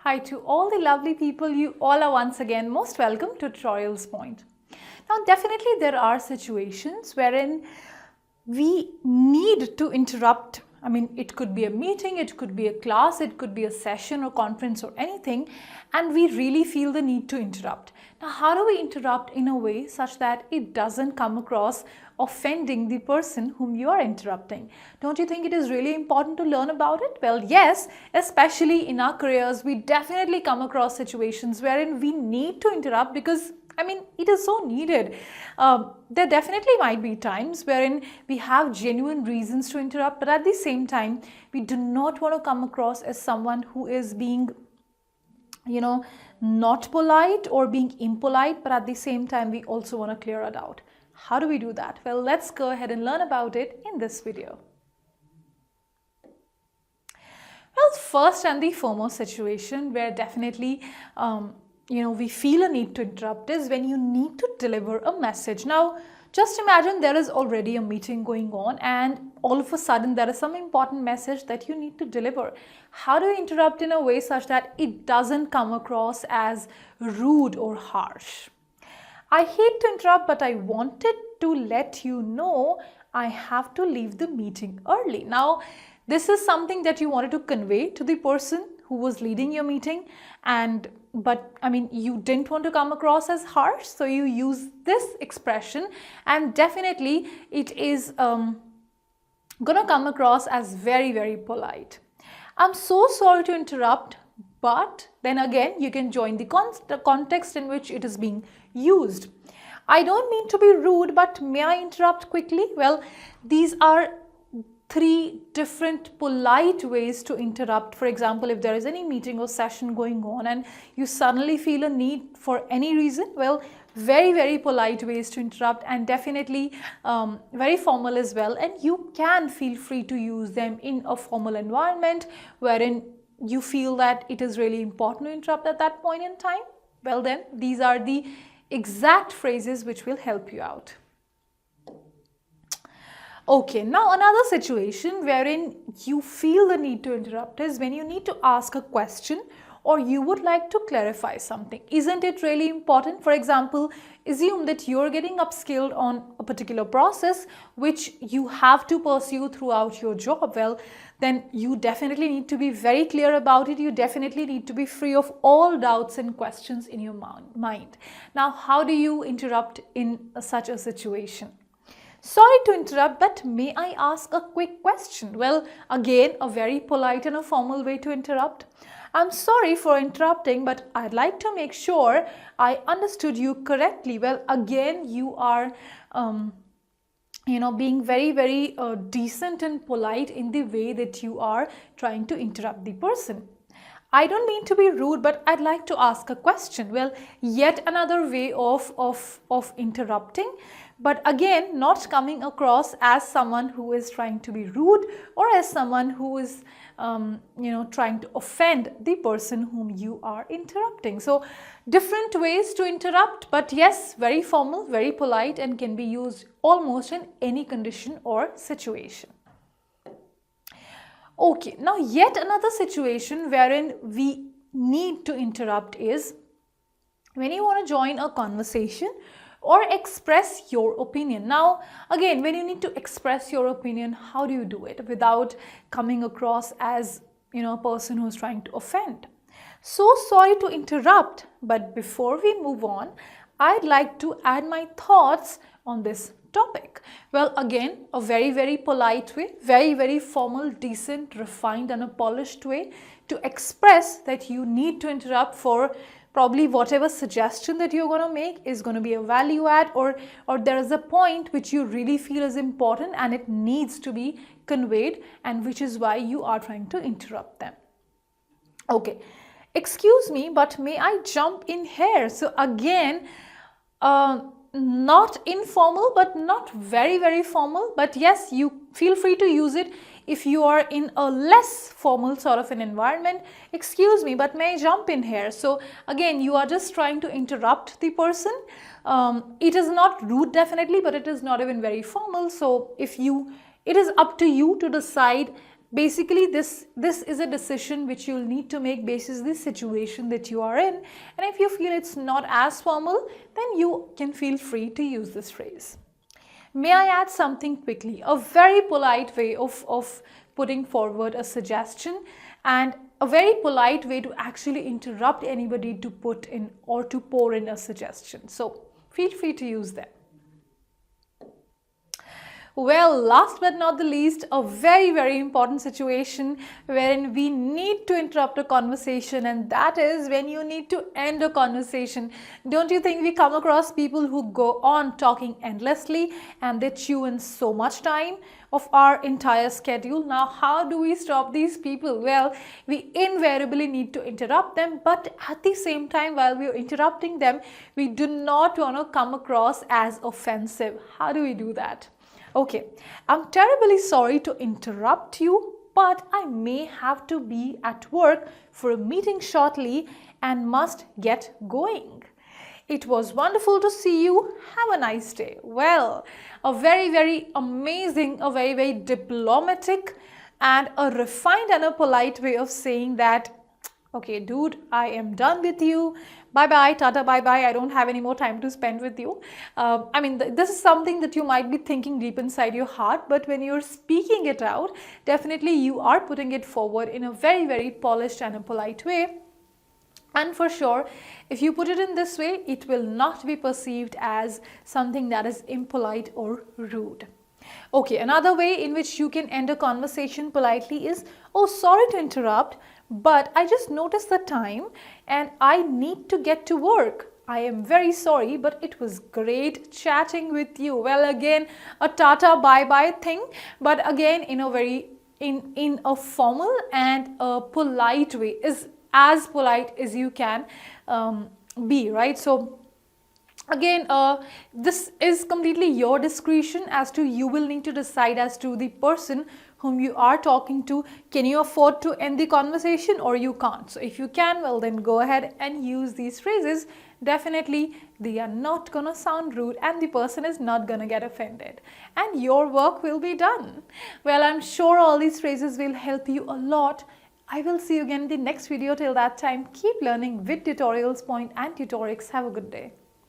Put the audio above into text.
Hi to all the lovely people. You all are once again most welcome to Tutorials Point. Now, definitely there are situations wherein we need to interrupt. I mean, it could be a meeting, it could be a class, it could be a session or conference or anything, and we really feel the need to interrupt. Now, how do we interrupt in a way such that it doesn't come across offending the person whom you are interrupting? Don't you think it is really important to learn about it? Well, yes, especially in our careers, we definitely come across situations wherein we need to interrupt because it is so needed. There definitely might be times wherein we have genuine reasons to interrupt, but at the same time, we do not want to come across as someone who is being, not polite or being impolite, but at the same time, we also want to clear a doubt. How do we do that? Well, let's go ahead and learn about it in this video. Well, first and the foremost situation where definitely we feel a need to interrupt is when you need to deliver a message. Now, just imagine there is already a meeting going on and all of a sudden there is some important message that you need to deliver. How do you interrupt in a way such that it doesn't come across as rude or harsh? I hate to interrupt, but I wanted to let you know I have to leave the meeting early. Now, this is something that you wanted to convey to the person who was leading your meeting, but you didn't want to come across as harsh, so you use this expression, and definitely it is gonna come across as very, very polite. I'm so sorry to interrupt, but then again you can join the context in which it is being used. I don't mean to be rude, but may I interrupt quickly? Well, these are three different polite ways to interrupt. For example, if there is any meeting or session going on and you suddenly feel a need for any reason, well, very, very polite ways to interrupt, and definitely very formal as well. And you can feel free to use them in a formal environment wherein you feel that it is really important to interrupt at that point in time. Well, then these are the exact phrases which will help you out. Okay, now another situation wherein you feel the need to interrupt is when you need to ask a question or you would like to clarify something. Isn't it really important? For example, assume that you're getting upskilled on a particular process which you have to pursue throughout your job. Well, then you definitely need to be very clear about it. You definitely need to be free of all doubts and questions in your mind. Now, how do you interrupt in such a situation? Sorry to interrupt, but may I ask a quick question? Well, again, a very polite and a formal way to interrupt. I'm sorry for interrupting, but I'd like to make sure I understood you correctly. Well, again, you are, being very, very decent and polite in the way that you are trying to interrupt the person. I don't mean to be rude, but I'd like to ask a question. Well, yet another way of interrupting, but again, not coming across as someone who is trying to be rude or as someone who is, trying to offend the person whom you are interrupting. So, different ways to interrupt, but yes, very formal, very polite, and can be used almost in any condition or situation. Okay, now yet another situation wherein we need to interrupt is when you want to join a conversation or express your opinion. Now, again, when you need to express your opinion, how do you do it without coming across as, a person who's trying to offend? So sorry to interrupt, but before we move on, I'd like to add my thoughts on this topic. Well, again, a very, very polite way, very, very formal, decent, refined and a polished way to express that you need to interrupt for probably whatever suggestion that you're going to make is going to be a value add, or there is a point which you really feel is important and it needs to be conveyed, and which is why you are trying to interrupt them. Okay, excuse me, but may I jump in here? So again, not informal, but not very, very formal, but yes, you feel free to use it if you are in a less formal sort of an environment. Excuse me, but may I jump in here? So again, you are just trying to interrupt the person. It is not rude definitely, but it is not even very formal. So it is up to you to decide Basically, this is a decision which you'll need to make basis the situation that you are in, and if you feel it's not as formal, then you can feel free to use this phrase. May I add something quickly? A very polite way of putting forward a suggestion, and a very polite way to actually interrupt anybody to put in or to pour in a suggestion. So feel free to use them. Well, last but not the least, a very important situation wherein we need to interrupt a conversation, and that is when you need to end a conversation. Don't you think we come across people who go on talking endlessly and they chew in so much time of our entire schedule? Now, how do we stop these people? Well, we invariably need to interrupt them, but at the same time, while we are interrupting them, we do not want to come across as offensive. How do we do that? Okay, I'm terribly sorry to interrupt you, but I may have to be at work for a meeting shortly and must get going. It was wonderful to see you. Have a nice day. Well, a very amazing, a very diplomatic and a refined and a polite way of saying that, okay, dude, I am done with you. Bye-bye, tata, bye-bye. I don't have any more time to spend with you. I mean, this is something that you might be thinking deep inside your heart, but when you're speaking it out, definitely you are putting it forward in a very polished and a polite way. And for sure, if you put it in this way, it will not be perceived as something that is impolite or rude. Okay, another way in which you can end a conversation politely is, oh, sorry to interrupt, but I just noticed the time and I need to get to work. I am very sorry, but it was great chatting with you. Well, again, a tata bye-bye thing, but again, in a very, in a formal and a polite way, is as polite as you can be, right? So again, this is completely your discretion as to you will need to decide as to the person whom you are talking to. Can you afford to end the conversation or you can't? So if you can, well then go ahead and use these phrases. Definitely they are not gonna sound rude and the person is not gonna get offended and your work will be done. Well, I'm sure all these phrases will help you a lot. I will see you again in the next video. Till that time, keep learning with Tutorials Point and Tutorix. Have a good day.